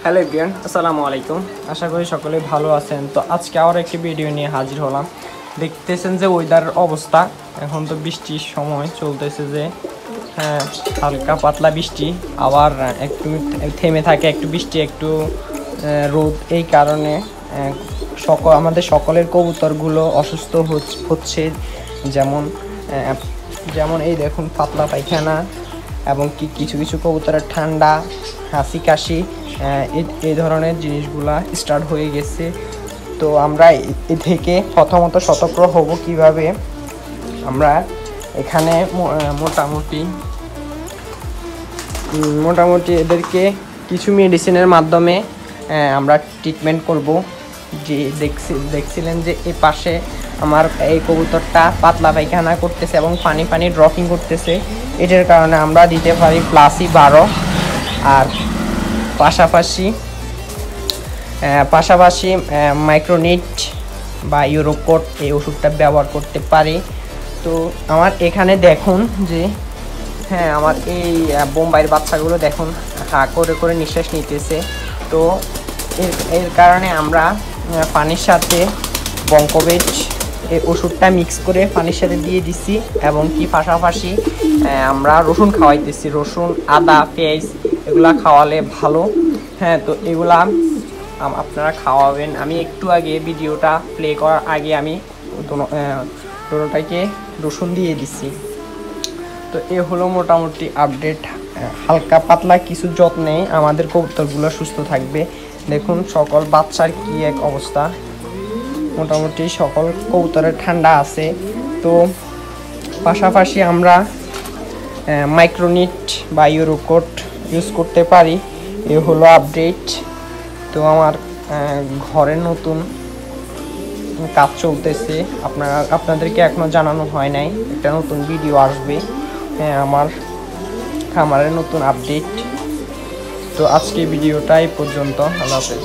Hello everyone, আসসালামু আলাইকুম। আশা করি সকলে ভালো আছেন। তো আজকে আবার একটি ভিডিও নিয়ে হাজির হলাম। দেখতেছেন যে ওয়েদারের অবস্থা, এখন তো বৃষ্টির সময় চলতেছে, যে হালকা পাতলা বৃষ্টি, আবার একটু থেমে থাকে, একটু বৃষ্টি একটু রোদ। এই কারণে আমাদের সকলের কবুতরগুলো অসুস্থ হচ্ছে। যেমন এই দেখুন পাতলা পায়খানা, এবং কিছু কিছু কবুতরের ঠান্ডা, হাসি কাশি, এই ধরনের জিনিসগুলা স্টার্ট হয়ে গেছে। তো আমরা এ থেকে প্রথমত সতর্ক হব কিভাবে। আমরা এখানে মোটামুটি এদেরকে কিছু মেডিসিনের মাধ্যমে আমরা ট্রিটমেন্ট করব। যে দেখছিলেন যে এই পাশে আমার এই কবুতরটা পাতলা পায়খানা করতেছে এবং পানি ড্রপিং করতেছে। এটার কারণে আমরা দিতে পারি +12। আর পাশাপাশি মাইক্রোনিট বা ইউরোকোট এই ওষুধটা ব্যবহার করতে পারি। তো আমার এখানে দেখুন যে আমার এই বোম্বাইয়ের বাচ্চাগুলো দেখুন হা করে করে নিঃশ্বাস নিতেছে। তো এর কারণে আমরা পানির সাথে বঙ্কোবেট এই ওষুধটা মিক্স করে পানির সাথে দিয়ে দিছি, এবং কি পাশাপাশি আমরা রসুন খাওয়াইতেছি। রসুন, আদা, পেঁয়াজ এগুলা খাওয়ালে ভালো। তো এগুলা আপনারা খাওয়াবেন। আমি একটু আগে ভিডিওটা প্লে করার আগে আমি দুটোটাকে রসুন দিয়ে দিছি। তো এ হলো মোটামুটি আপডেট। হালকা পাতলা কিছু যত্নে আমাদের কবুতরগুলো সুস্থ থাকবে। দেখুন সকল বাচ্চার কি এক অবস্থা, মোটামুটি সকল কবুতরের ঠান্ডা আছে। তো পাশাপাশি আমরা মাইক্রোনিট বা ইউরোকোট ইউজ করতে পারি। এ হলো আপডেট। তো আমার ঘরে নতুন কাজ চলতেছে, আপনাদেরকে এখনো জানানো হয় নাই, একটা নতুন ভিডিও আসবে আমার খামারের নতুন আপডেট। তো আজকে ভিডিওটা এই পর্যন্ত। আল্লাহ হাফেজ।